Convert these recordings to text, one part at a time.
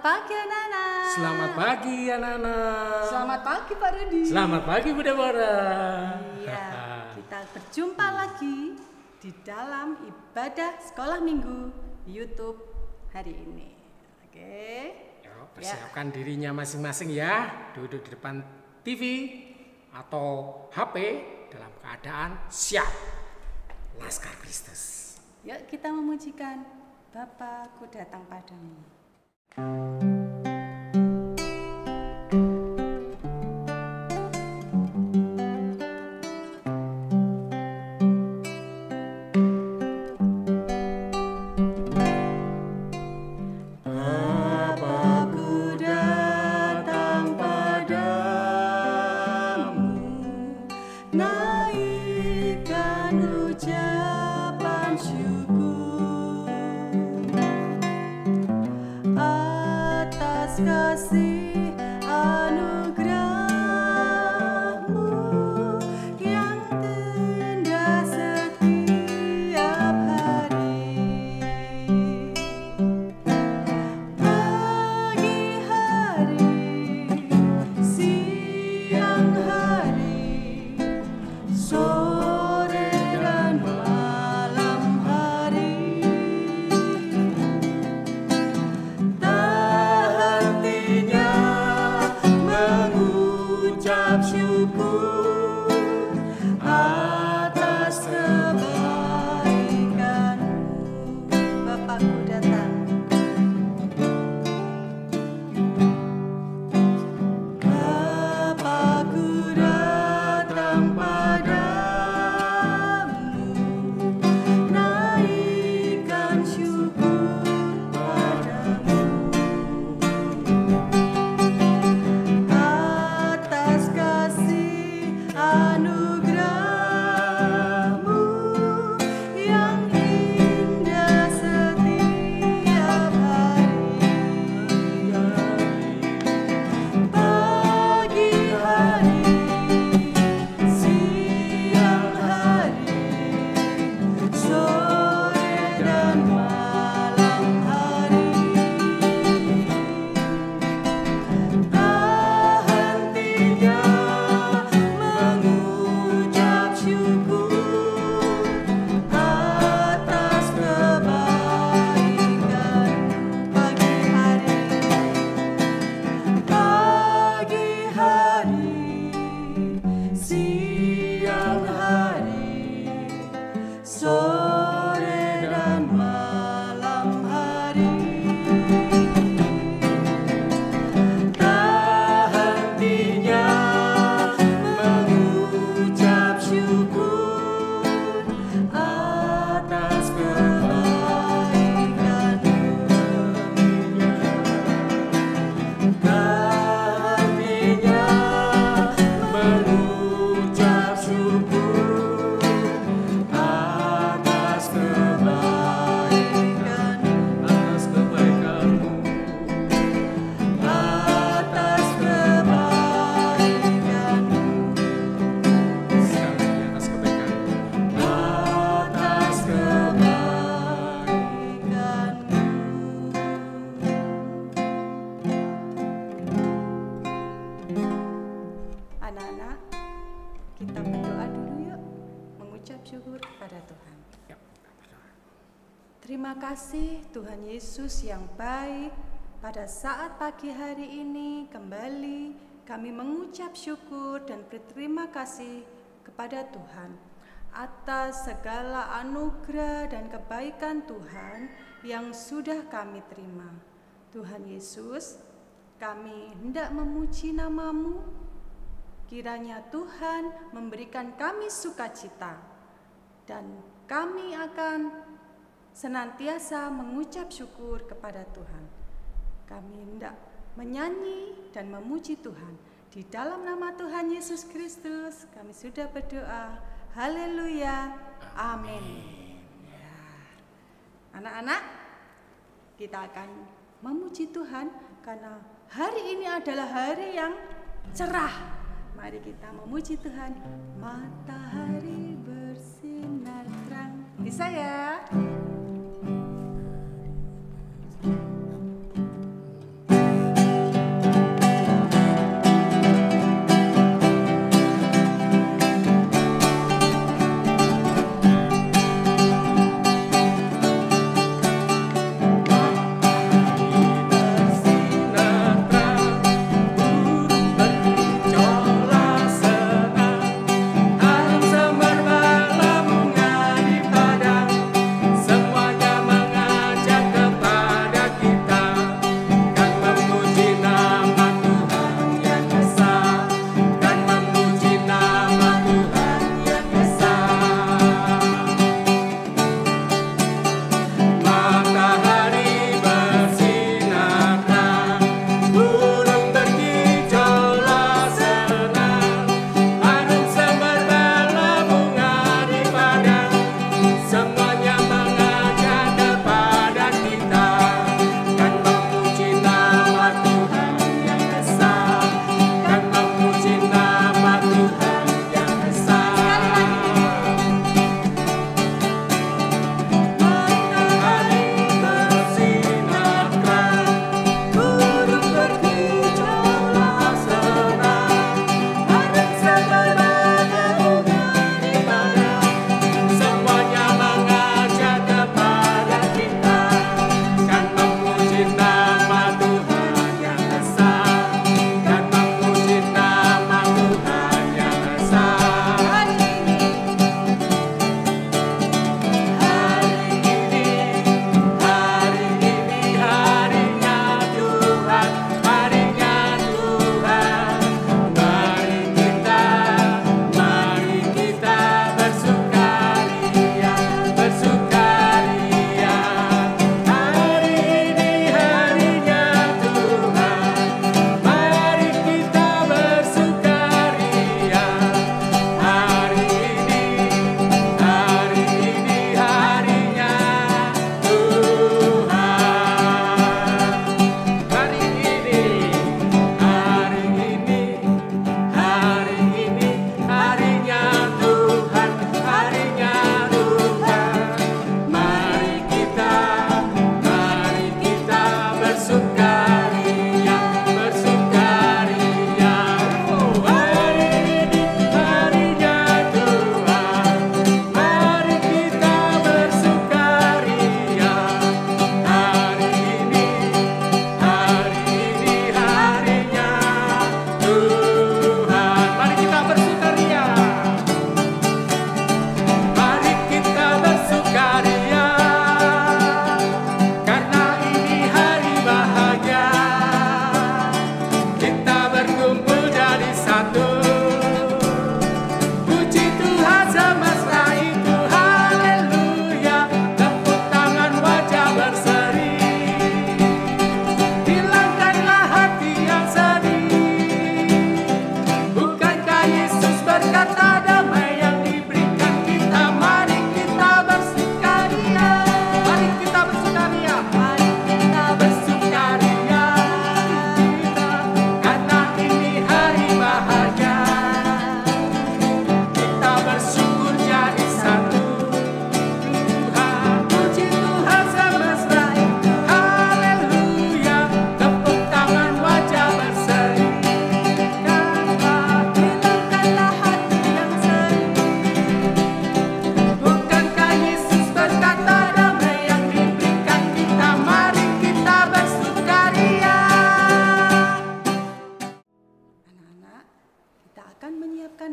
pagi anak-anak. Selamat pagi anak-anak. Selamat pagi Pak Rudi. Selamat pagi Bu Deborah. Iya, kita berjumpa lagi di dalam ibadah sekolah minggu YouTube hari ini. Oke. Yuk, persiapkan dirinya masing-masing ya. Duduk di depan TV atau HP dalam keadaan siap. Laskar Kristus. Yuk kita memujikan Bapa, ku datang padamu. Kasih anugerahmu yang terindah setiap hari. Pagi hari, siang hari, sore dan malam hari. Syukur atas kebaikan-Mu. Bapakku datang. Bapakku datang padamu, naikkan syukur padamu. Anugerahmu yang indah setiap hari. Pagi hari, siang hari, sore dan malam hari. Tak hentinya atas kebaikan. Pagi hari, siang hari, sore dan malam hari. Tak hentinya mengucap syukur atas kebaikan-Mu. Tak hentinya mengucap syukur atas kebaikan-Mu. Atas kebaikan-Mu. Atas kebaikan-Mu. Sekali atas kebaikan-Mu. Atas kebaikan-Mu. Anak-anak, kita berdoa dulu yuk, mengucap syukur kepada Tuhan. Ya, kita berdoa. Terima kasih Tuhan Yesus yang baik. Pada saat pagi hari ini kembali kami mengucap syukur dan berterima kasih kepada Tuhan atas segala anugerah dan kebaikan Tuhan yang sudah kami terima. Tuhan Yesus, kami hendak memuji nama-Mu. Kiranya Tuhan memberikan kami sukacita dan kami akan senantiasa mengucap syukur kepada Tuhan. Kami hendak menyanyi dan memuji Tuhan. Di dalam nama Tuhan Yesus Kristus kami sudah berdoa. Haleluya. Amin. Ya. Anak-anak, kita akan memuji Tuhan karena hari ini adalah hari yang cerah. Mari kita memuji Tuhan. Matahari bersinar terang. Bisa ya?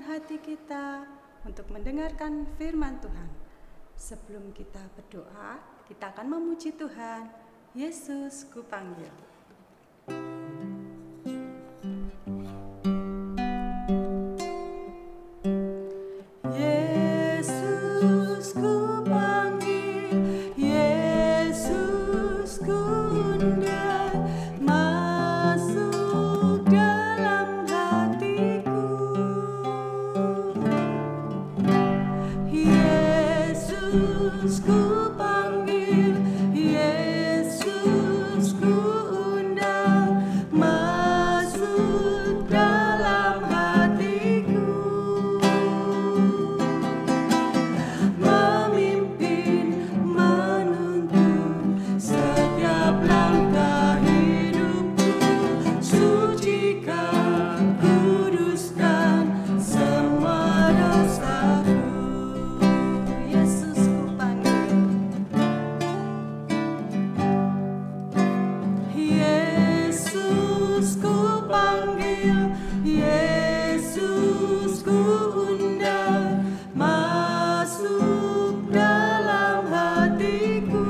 menyiapkan hati kita untuk mendengarkan firman Tuhan. Sebelum kita berdoa, kita akan memuji Tuhan. Yesus, kupanggil. Yesus, kupanggil. Yesus, kuundang. Masuk dalam hatiku. Yesus, kupanggil. Yesus, kuundang. Masuk dalam hatiku. Memimpin, menuntun setiap langkah hidupku. Sucikan, kuduskan semua dosaku. Yesus, kupanggil. Yesus, kupanggil. Yesus, kuundang. Masuk dalam hatiku.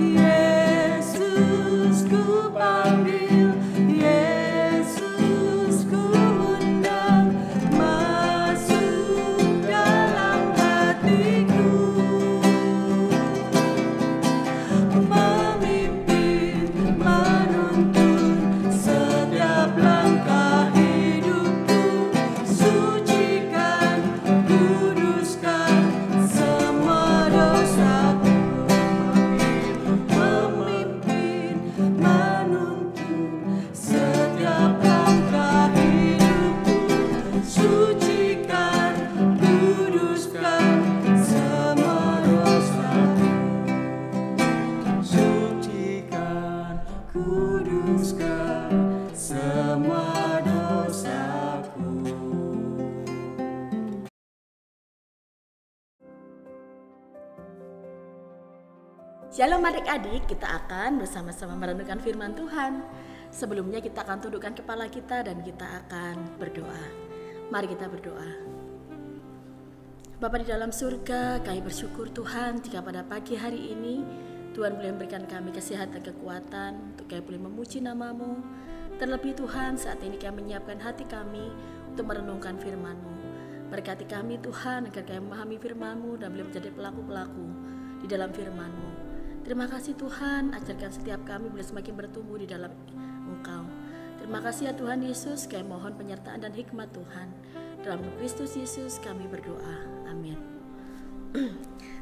Yesus, kupanggil. Yesus, kuundang. Masuk dalam hatiku. Memimpin, menuntun setiap langkah hidupku. Sucikan, kuduskan semua dosaku. Memimpin, menuntun setiap langkah hidupku. Sucikan, kuduskan semua dosaku. Sucikan, kuduskan semua dosaku. Shalom adik-adik, kita akan bersama-sama merenungkan firman Tuhan. Sebelumnya kita akan tundukkan kepala kita dan kita akan berdoa. Mari kita berdoa. Bapa di dalam surga, kami bersyukur Tuhan jika pada pagi hari ini Tuhan boleh memberikan kami kesehatan, kekuatan untuk kami boleh memuji nama-Mu. Terlebih Tuhan, saat ini kami menyiapkan hati kami untuk merenungkan firman-Mu. Berkati kami Tuhan agar kami memahami firman-Mu dan boleh menjadi pelaku-pelaku di dalam firman-Mu. Terima kasih Tuhan, ajarkan setiap kami boleh semakin bertumbuh di dalam Engkau. Terima kasih ya Tuhan Yesus, kami mohon penyertaan dan hikmat Tuhan. Dalam Kristus Yesus kami berdoa. Amin.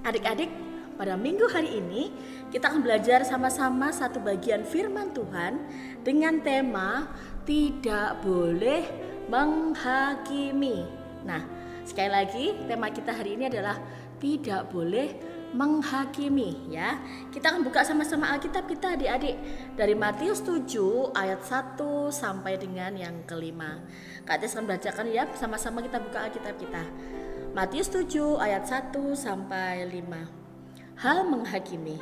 Adik-adik, pada minggu hari ini kita akan belajar sama-sama satu bagian firman Tuhan dengan tema tidak boleh menghakimi. Nah, sekali lagi tema kita hari ini adalah tidak boleh menghakimi ya. Kita akan buka sama-sama Alkitab kita adik-adik dari Matius 7 ayat 1 sampai dengan yang kelima. Kak Tes akan bacakan ya, sama-sama kita buka Alkitab kita. Matius 7 ayat 1 sampai 5. Hal menghakimi.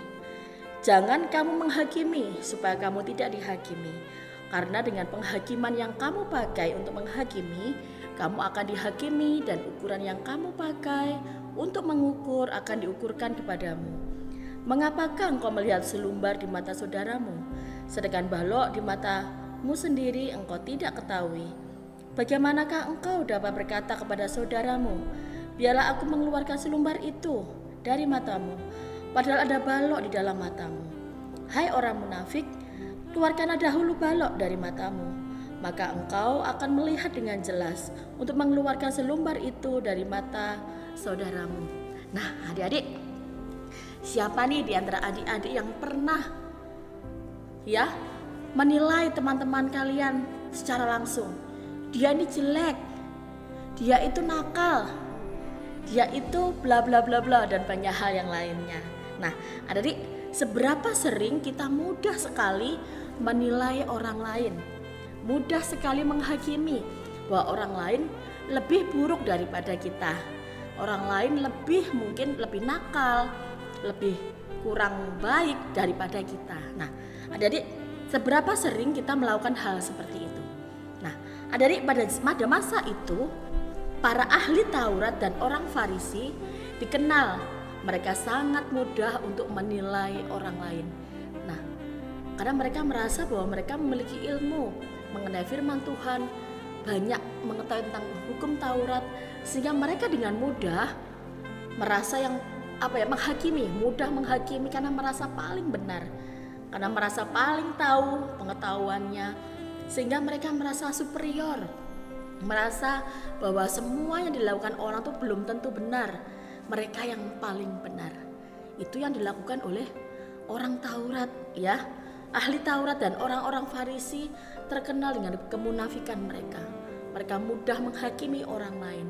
Jangan kamu menghakimi supaya kamu tidak dihakimi. Karena dengan penghakiman yang kamu pakai untuk menghakimi, kamu akan dihakimi dan ukuran yang kamu pakai untuk mengukur akan diukurkan kepadamu. Mengapakah engkau melihat selumbar di mata saudaramu, sedangkan balok di matamu sendiri engkau tidak ketahui? Bagaimanakah engkau dapat berkata kepada saudaramu, biarlah aku mengeluarkan selumbar itu dari matamu, padahal ada balok di dalam matamu? Hai orang munafik, keluarkanlah dahulu balok dari matamu, maka engkau akan melihat dengan jelas untuk mengeluarkan selumbar itu dari mata saudaramu. Nah adik-adik, siapa nih di antara adik-adik yang pernah ya menilai teman-teman kalian secara langsung? Dia ini jelek, dia itu nakal, dia itu bla bla bla bla dan banyak hal yang lainnya. Nah adik-adik, seberapa sering kita mudah sekali menilai orang lain, mudah sekali menghakimi bahwa orang lain lebih buruk daripada kita. Orang lain mungkin lebih nakal, lebih kurang baik daripada kita. Nah, adik-adik, seberapa sering kita melakukan hal seperti itu? Nah, pada masa itu para ahli Taurat dan orang Farisi dikenal mereka sangat mudah untuk menilai orang lain. Nah, karena mereka merasa bahwa mereka memiliki ilmu mengenai firman Tuhan, banyak mengetahui tentang hukum Taurat, sehingga mereka dengan mudah merasa mudah menghakimi karena merasa paling benar, karena merasa paling tahu pengetahuannya, sehingga mereka merasa superior, merasa bahwa semua yang dilakukan orang itu belum tentu benar, mereka yang paling benar. Itu yang dilakukan oleh orang Taurat, ya. Ahli Taurat dan orang-orang Farisi terkenal dengan kemunafikan mereka. Mereka mudah menghakimi orang lain.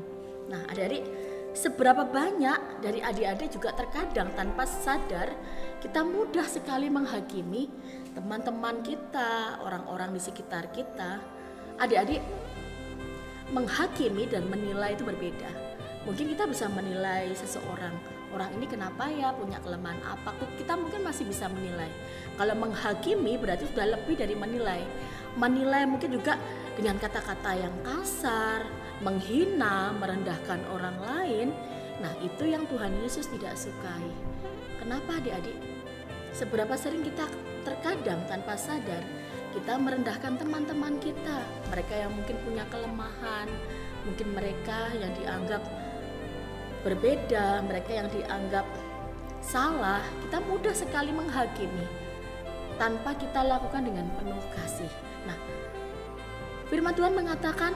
Nah, adik-adik, seberapa banyak dari adik-adik juga terkadang tanpa sadar kita mudah sekali menghakimi teman-teman kita, orang-orang di sekitar kita. Adik-adik, menghakimi dan menilai itu berbeda. Mungkin kita bisa menilai seseorang, orang ini kenapa ya, punya kelemahan apa, kita mungkin masih bisa menilai. Kalau menghakimi berarti sudah lebih dari menilai. Menilai mungkin juga dengan kata-kata yang kasar, menghina, merendahkan orang lain. Nah, itu yang Tuhan Yesus tidak sukai. Kenapa adik-adik? Seberapa sering kita terkadang tanpa sadar kita merendahkan teman-teman kita, mereka yang mungkin punya kelemahan, mungkin mereka yang dianggap berbeda, mereka yang dianggap salah, kita mudah sekali menghakimi tanpa kita lakukan dengan penuh kasih. Nah, firman Tuhan mengatakan,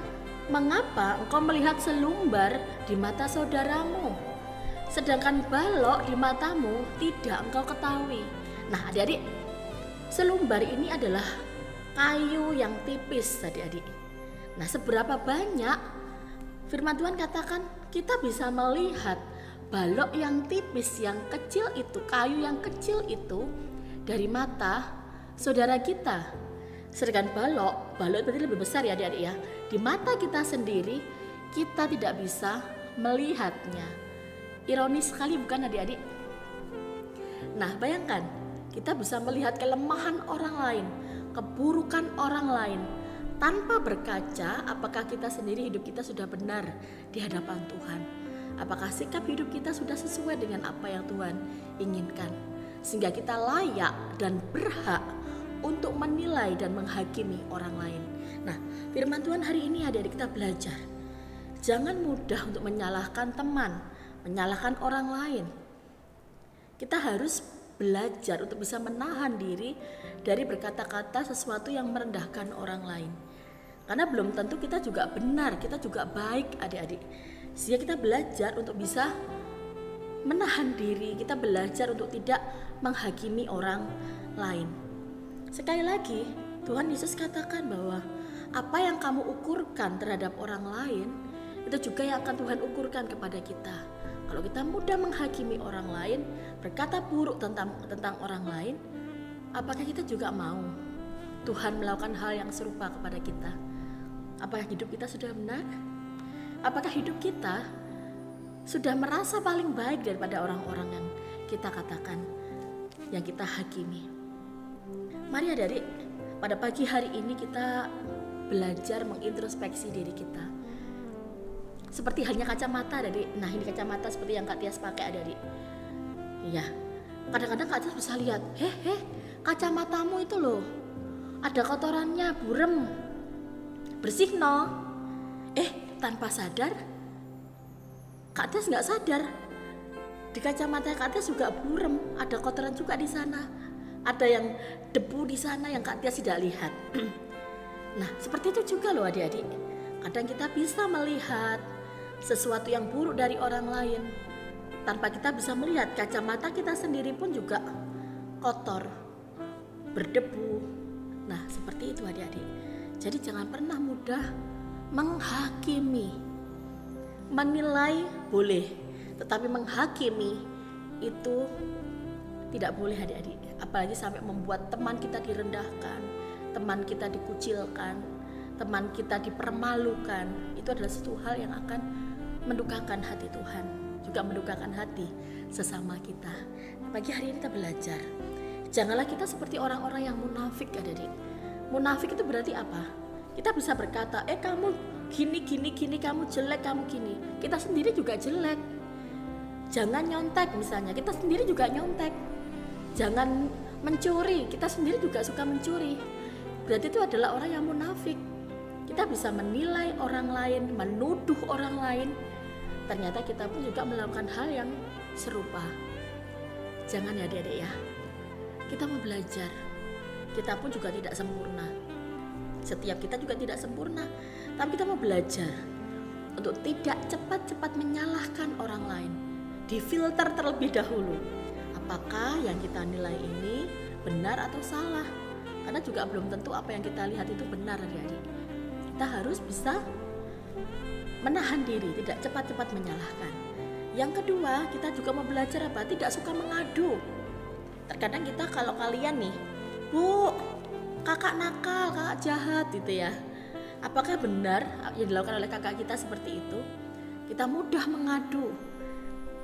mengapa engkau melihat selumbar di mata saudaramu, sedangkan balok di matamu tidak engkau ketahui. Nah, adik-adik, selumbar ini adalah kayu yang tipis, adik-adik. Nah, seberapa banyak firman Tuhan katakan kita bisa melihat balok yang tipis, yang kecil itu, kayu yang kecil itu dari mata saudara kita. Sedangkan balok berarti lebih besar ya adik-adik ya. Di mata kita sendiri kita tidak bisa melihatnya. Ironis sekali bukan adik-adik? Nah, bayangkan kita bisa melihat kelemahan orang lain, keburukan orang lain, tanpa berkaca apakah kita sendiri hidup kita sudah benar di hadapan Tuhan. Apakah sikap hidup kita sudah sesuai dengan apa yang Tuhan inginkan, sehingga kita layak dan berhak untuk menilai dan menghakimi orang lain. Nah, firman Tuhan hari ini adik-adik kita belajar, jangan mudah untuk menyalahkan teman, menyalahkan orang lain. Kita harus belajar untuk bisa menahan diri dari berkata-kata sesuatu yang merendahkan orang lain. Karena belum tentu kita juga benar, kita juga baik adik-adik. Sehingga kita belajar untuk bisa menahan diri, kita belajar untuk tidak menghakimi orang lain. Sekali lagi, Tuhan Yesus katakan bahwa apa yang kamu ukurkan terhadap orang lain, itu juga yang akan Tuhan ukurkan kepada kita. Kalau kita mudah menghakimi orang lain, berkata buruk tentang orang lain, apakah kita juga mau Tuhan melakukan hal yang serupa kepada kita? Apakah hidup kita sudah benar? Apakah hidup kita sudah merasa paling baik daripada orang-orang yang kita katakan, yang kita hakimi? Mari adik-adik, pada pagi hari ini kita belajar mengintrospeksi diri kita. Seperti halnya kacamata adik-adik. Nah, ini kacamata seperti yang Kak Tias pakai adik-adik. Iya, kadang-kadang Kak Tias bisa lihat, kacamatamu itu loh, ada kotorannya, burem, bersih no. Tanpa sadar, Kak Tias nggak sadar, di kacamata Kak Tias juga burem, ada kotoran juga di sana, ada yang debu di sana yang Kak Tias tidak lihat. Nah, seperti itu juga loh adik-adik. Kadang kita bisa melihat sesuatu yang buruk dari orang lain tanpa kita bisa melihat kacamata kita sendiri pun juga kotor, berdebu. Nah, seperti itu adik-adik. Jadi jangan pernah mudah menghakimi. Menilai boleh, tetapi menghakimi itu tidak boleh adik-adik. Apalagi sampai membuat teman kita direndahkan, teman kita dikucilkan, teman kita dipermalukan. Itu adalah satu hal yang akan mendukakan hati Tuhan, juga mendukakan hati sesama kita. Pagi hari ini kita belajar, janganlah kita seperti orang-orang yang munafik adik-adik. Munafik itu berarti apa? Kita bisa berkata, kamu gini, kamu jelek, kamu gini. Kita sendiri juga jelek. Jangan nyontek misalnya, kita sendiri juga nyontek. Jangan mencuri, kita sendiri juga suka mencuri. Berarti itu adalah orang yang munafik. Kita bisa menilai orang lain, menuduh orang lain. Ternyata kita pun juga melakukan hal yang serupa. Jangan ya adik-adik ya. Kita mau belajar. Kita pun juga tidak sempurna. Setiap kita juga tidak sempurna. Tapi kita mau belajar untuk tidak cepat-cepat menyalahkan orang lain. Difilter terlebih dahulu. Apakah yang kita nilai ini benar atau salah? Karena juga belum tentu apa yang kita lihat itu benar adik-adik. Kita harus bisa menahan diri, tidak cepat-cepat menyalahkan. Yang kedua, kita juga mau belajar apa? Tidak suka mengadu. Terkadang kita kalau kalian nih, Bu, kakak nakal, kakak jahat gitu ya. Apakah benar yang dilakukan oleh kakak kita seperti itu? Kita mudah mengadu.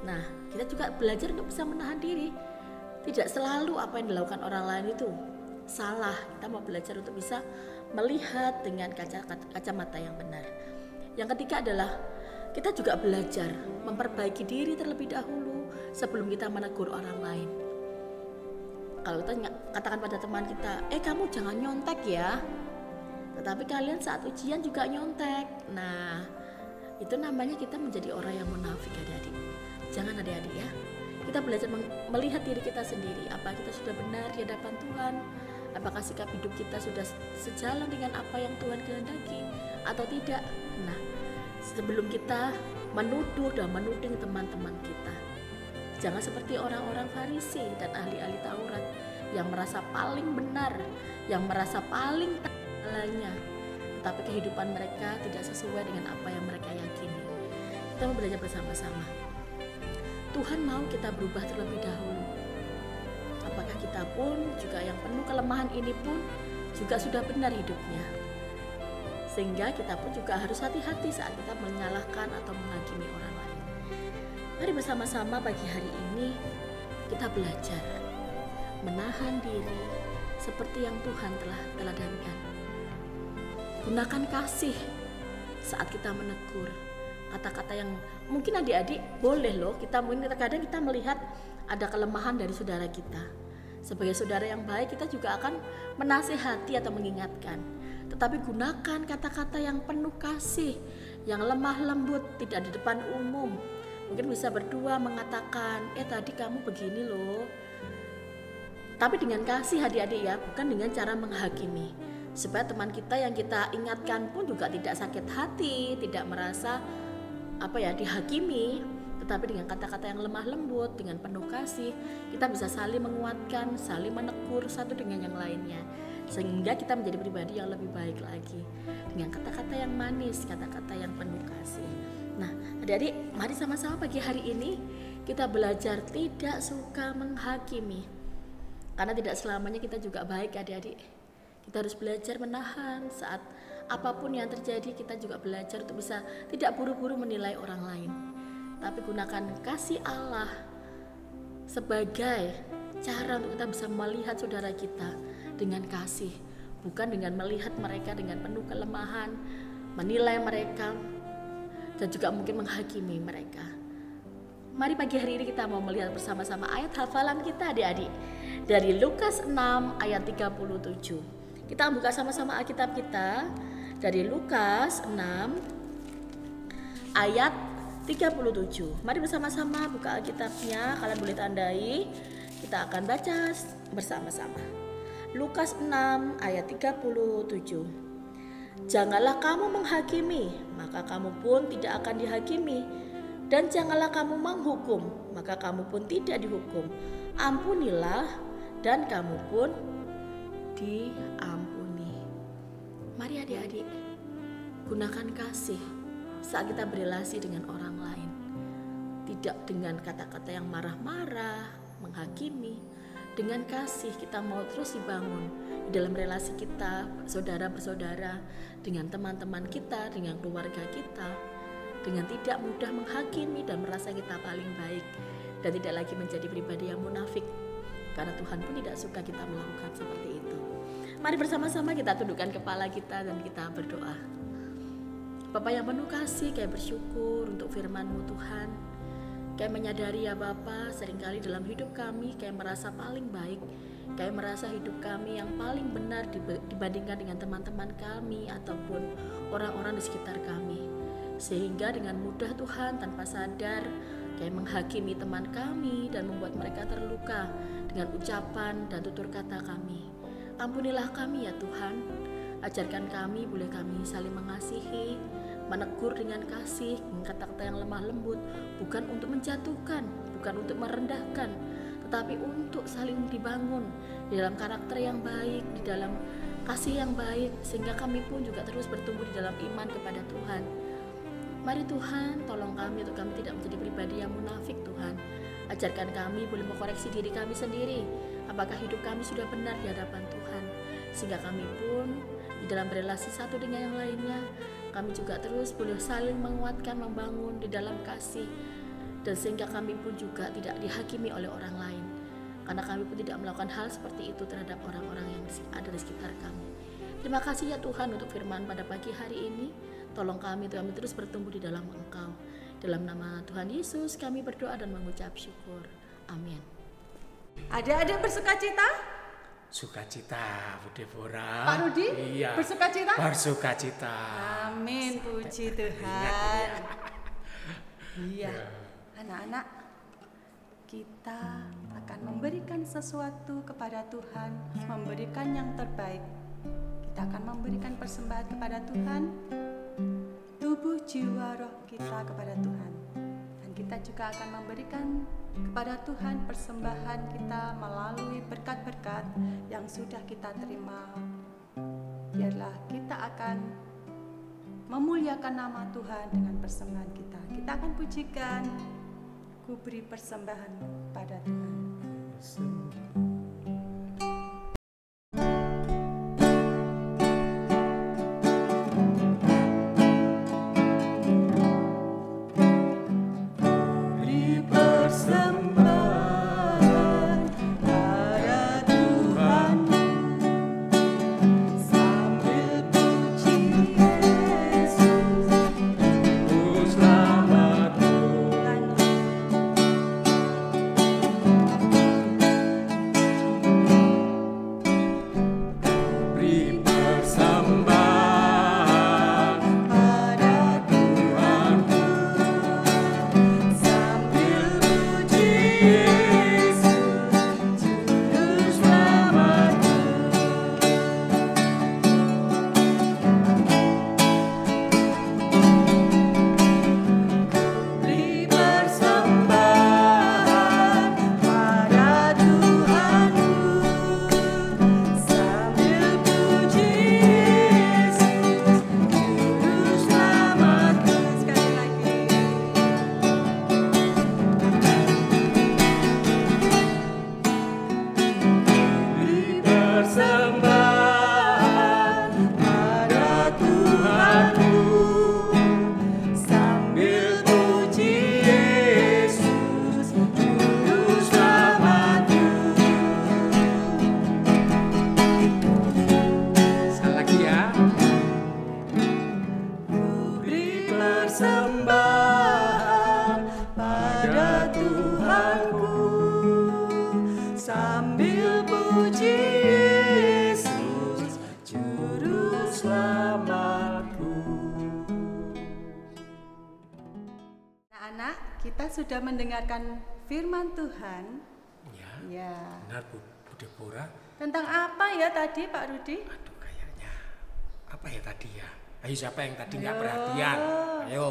Nah, kita juga belajar untuk bisa menahan diri. Tidak selalu apa yang dilakukan orang lain itu salah. Kita mau belajar untuk bisa melihat dengan kacamata yang benar. Yang ketiga adalah kita juga belajar memperbaiki diri terlebih dahulu sebelum kita menegur orang lain. Kalau kita katakan pada teman kita, kamu jangan nyontek ya. Tetapi kalian saat ujian juga nyontek. Nah, itu namanya kita menjadi orang yang munafik adik-adik. Jangan adik-adik ya. Kita belajar melihat diri kita sendiri. Apa kita sudah benar di hadapan Tuhan? Apakah sikap hidup kita sudah sejalan dengan apa yang Tuhan kehendaki atau tidak? Nah, sebelum kita menuduh dan menuding teman-teman kita, jangan seperti orang-orang Farisi dan ahli-ahli Taurat yang merasa paling benar, yang merasa paling lainnya, tetapi kehidupan mereka tidak sesuai dengan apa yang mereka yakini. Kita mau belajar bersama-sama. Tuhan mau kita berubah terlebih dahulu. Apakah kita pun juga yang penuh kelemahan ini pun juga sudah benar hidupnya. Sehingga kita pun juga harus hati-hati saat kita menyalahkan atau menghakimi orang lain. Mari bersama-sama pagi hari ini kita belajar menahan diri seperti yang Tuhan telah teladankan. Gunakan kasih saat kita menegur. Kata-kata yang mungkin adik-adik boleh loh, kita mungkin terkadang kita melihat ada kelemahan dari saudara kita. Sebagai saudara yang baik kita juga akan menasihati atau mengingatkan. Tetapi gunakan kata-kata yang penuh kasih, yang lemah lembut, tidak di depan umum. Mungkin bisa berdua mengatakan, tadi kamu begini loh. Tapi dengan kasih adik-adik ya, bukan dengan cara menghakimi. Supaya teman kita yang kita ingatkan pun juga tidak sakit hati, tidak merasa dihakimi, tetapi dengan kata-kata yang lemah lembut, dengan penuh kasih, kita bisa saling menguatkan, saling menegur satu dengan yang lainnya, sehingga kita menjadi pribadi yang lebih baik lagi dengan kata-kata yang manis, kata-kata yang penuh kasih. Nah, adik-adik, mari sama-sama pagi hari ini kita belajar tidak suka menghakimi, karena tidak selamanya kita juga baik adik-adik. Kita harus belajar menahan saat apapun yang terjadi. Kita juga belajar untuk bisa tidak buru-buru menilai orang lain, tapi gunakan kasih Allah sebagai cara untuk kita bisa melihat saudara kita dengan kasih, bukan dengan melihat mereka dengan penuh kelemahan, menilai mereka, dan juga mungkin menghakimi mereka. Mari pagi hari ini kita mau melihat bersama-sama ayat hafalan kita adik-adik dari Lukas 6 ayat 37. Kita buka sama-sama Alkitab kita dari Lukas 6 ayat 37. Mari bersama-sama buka Alkitabnya, kalian boleh tandai. Kita akan baca bersama-sama. Lukas 6 ayat 37. Janganlah kamu menghakimi, maka kamu pun tidak akan dihakimi. Dan janganlah kamu menghukum, maka kamu pun tidak dihukum. Ampunilah dan kamu pun diampuni. Mari adik-adik, gunakan kasih saat kita berrelasi dengan orang lain. Tidak dengan kata-kata yang marah-marah, menghakimi. Dengan kasih kita mau terus dibangun di dalam relasi kita, saudara bersaudara, dengan teman-teman kita, dengan keluarga kita, dengan tidak mudah menghakimi dan merasa kita paling baik, dan tidak lagi menjadi pribadi yang munafik, karena Tuhan pun tidak suka kita melakukan seperti itu. Mari bersama-sama kita tundukkan kepala kita dan kita berdoa. Bapa yang penuh kasih, kami bersyukur untuk firman-Mu Tuhan. Kami menyadari ya Bapa, seringkali dalam hidup kami kami merasa paling baik. Kami merasa hidup kami yang paling benar dibandingkan dengan teman-teman kami ataupun orang-orang di sekitar kami. Sehingga dengan mudah Tuhan tanpa sadar kami menghakimi teman kami dan membuat mereka terluka dengan ucapan dan tutur kata kami. Ampunilah kami ya Tuhan. Ajarkan kami, boleh kami saling mengasihi, menegur dengan kasih, dengan kata-kata yang lemah lembut, bukan untuk menjatuhkan, bukan untuk merendahkan, tetapi untuk saling dibangun di dalam karakter yang baik, di dalam kasih yang baik, sehingga kami pun juga terus bertumbuh di dalam iman kepada Tuhan. Mari Tuhan, tolong kami untuk kami tidak menjadi pribadi yang munafik Tuhan. Ajarkan kami boleh mengkoreksi diri kami sendiri, apakah hidup kami sudah benar di hadapan Tuhan, sehingga kami pun di dalam relasi satu dengan yang lainnya, kami juga terus boleh saling menguatkan, membangun di dalam kasih, dan sehingga kami pun juga tidak dihakimi oleh orang lain, karena kami pun tidak melakukan hal seperti itu terhadap orang-orang yang ada di sekitar kami. Terima kasih ya Tuhan untuk firman pada pagi hari ini. Tolong kami untuk kami terus bertumbuh di dalam Engkau. Dalam nama Tuhan Yesus kami berdoa dan mengucap syukur. Amin. Adik-adik bersukacita? Sukacita, Bu Deborah. Pak Rudi? Iya. Bersukacita? Bersukacita. Amin, puji Tuhan. Iya. Anak-anak, kita akan memberikan sesuatu kepada Tuhan, memberikan yang terbaik. Kita akan memberikan persembahan kepada Tuhan, tubuh, jiwa, roh kita kepada Tuhan. Dan kita juga akan memberikan kepada Tuhan persembahan kita melalui berkat-berkat yang sudah kita terima. Biarlah kita akan memuliakan nama Tuhan dengan persembahan kita. Kita akan pujikan, ku beri persembahan pada Tuhan. Kita sudah mendengarkan firman Tuhan. Ya. Benar Bu Deborah. Tentang apa ya tadi Pak Rudi? Aduh kayaknya apa ya tadi ya? Ayo siapa yang tadi nggak perhatian? Ayo.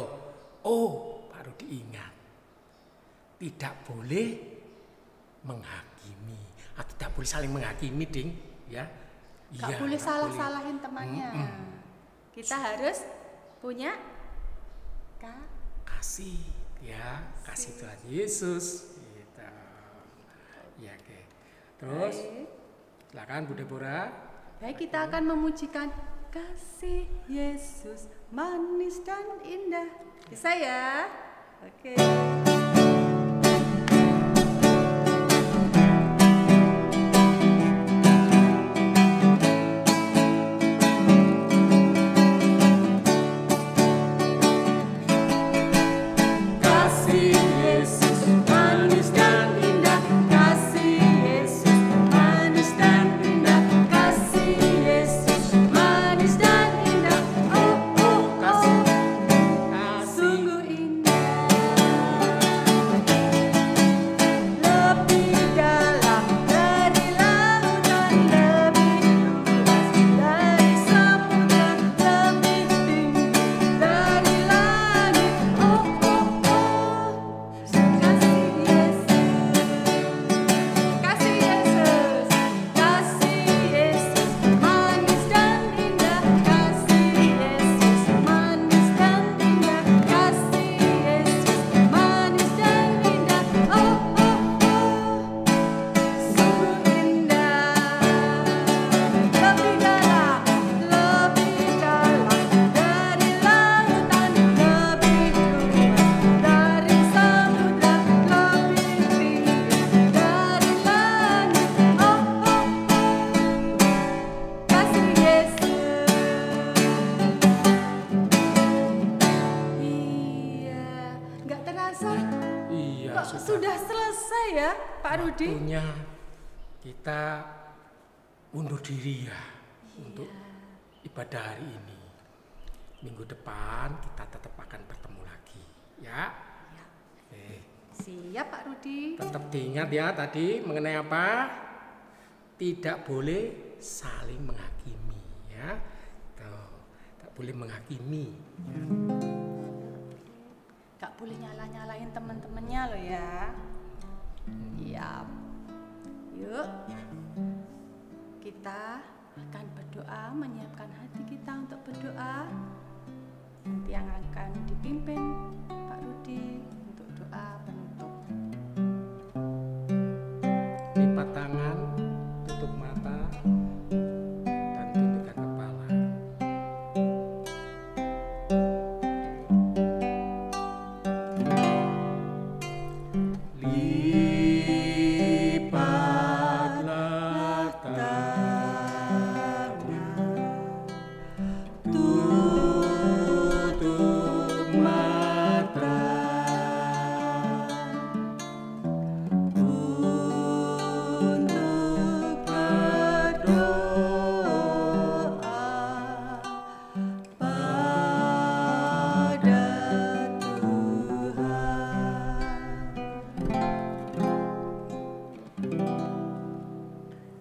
Oh Pak Rudi ingat. Tidak boleh menghakimi atau tidak boleh saling menghakimi, Ding. Ya. Gak boleh salah-salahin temannya. Kita harus punya kasih. Ya, kasih Tuhan Yesus gitu. Ya, oke. Terus silakan Bu Deborah. Baik, kita akan memujikan kasih Yesus manis dan indah. Bisa ya? Oke. ya Pak Rudi? Waktunya kita undur diri ya untuk ibadah hari ini. Minggu depan kita tetap akan bertemu lagi ya. Siap Pak Rudi. Tetap diingat ya tadi mengenai apa? Tidak boleh saling menghakimi ya. Tuh, tak boleh menghakimi. Ya. Gak boleh nyala-nyalain teman-temannya loh ya. Siap. Yuk. Kita akan berdoa, menyiapkan hati kita untuk berdoa. Nanti yang akan dipimpin Pak Rudi untuk doa penutup. Lipat tangan, tutup mata, dan tundukkan kepala. Lipatlah tangan, tutup mata, untuk berdoa pada Tuhan.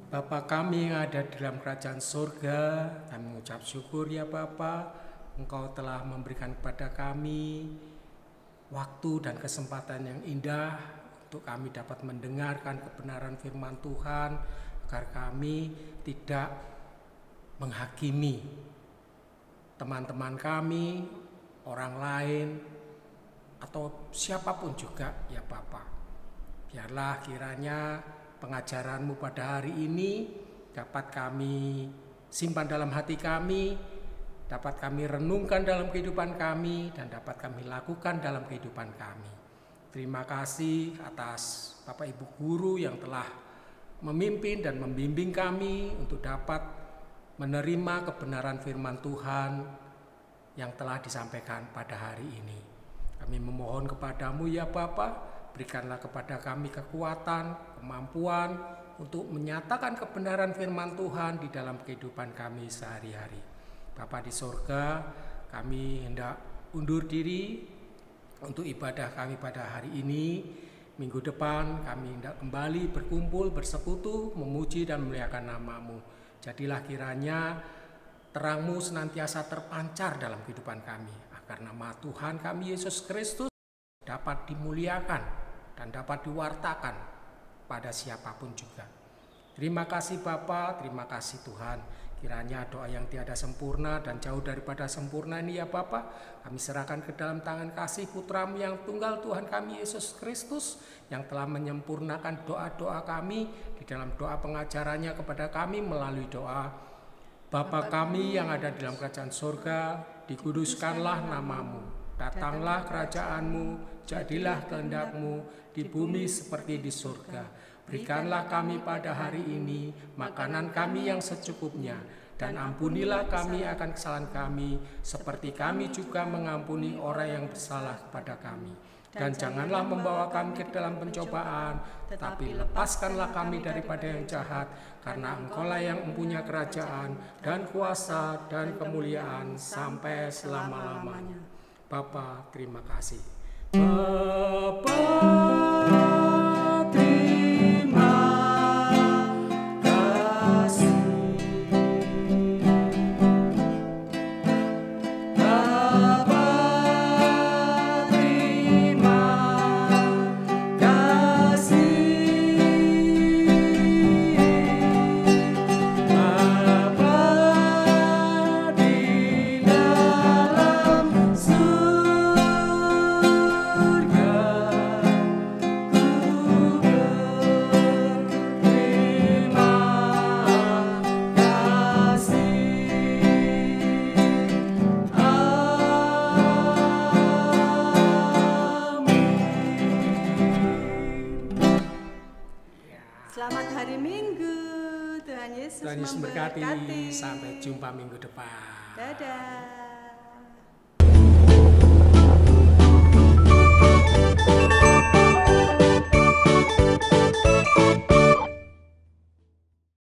Bapa kami yang ada di dalam kerajaan surga, kami mengucap syukur ya Bapa, Engkau telah memberikan kepada kami waktu dan kesempatan yang indah untuk kami dapat mendengarkan kebenaran firman Tuhan, agar kami tidak menghakimi teman-teman kami, orang lain, atau siapapun juga ya Bapa. Biarlah kiranya pengajaran-Mu pada hari ini dapat kami simpan dalam hati kami, dapat kami renungkan dalam kehidupan kami, dan dapat kami lakukan dalam kehidupan kami. Terima kasih atas Bapak Ibu Guru yang telah memimpin dan membimbing kami untuk dapat menerima kebenaran firman Tuhan yang telah disampaikan pada hari ini. Kami memohon kepadamu ya Bapa, berikanlah kepada kami kekuatan, kemampuan untuk menyatakan kebenaran firman Tuhan di dalam kehidupan kami sehari-hari. Bapa di sorga, kami hendak undur diri untuk ibadah kami pada hari ini. Minggu depan kami hendak kembali berkumpul, bersekutu, memuji dan memuliakan nama-Mu. Jadilah kiranya terang-Mu senantiasa terpancar dalam kehidupan kami, agar nama Tuhan kami Yesus Kristus dapat dimuliakan dan dapat diwartakan pada siapapun juga. Terima kasih Bapa, terima kasih Tuhan. Kiranya doa yang tiada sempurna dan jauh daripada sempurna ini ya Bapa, kami serahkan ke dalam tangan kasih Putra-Mu yang tunggal Tuhan kami Yesus Kristus, yang telah menyempurnakan doa-doa kami di dalam doa pengajarannya kepada kami melalui doa Bapa kami yang ada di dalam kerajaan surga, dikuduskanlah nama-Mu, datanglah kerajaan-Mu, jadilah kehendak-Mu di bumi seperti di surga. Berikanlah kami pada hari ini makanan kami yang secukupnya, dan ampunilah kami akan kesalahan kami, seperti kami juga mengampuni orang yang bersalah kepada kami. Dan janganlah membawa kami ke dalam pencobaan, tetapi lepaskanlah kami daripada yang jahat, karena Engkau-lah yang mempunyai kerajaan dan kuasa dan kemuliaan sampai selama-lamanya. Bapa, terima kasih. Bapa, terima kasih. Bapa, terima kasih. Bapa di dalam Selamat hari Minggu. Tuhan Yesus Tuhan Yesus memberkati. memberkati. Sampai jumpa minggu depan. Dadah.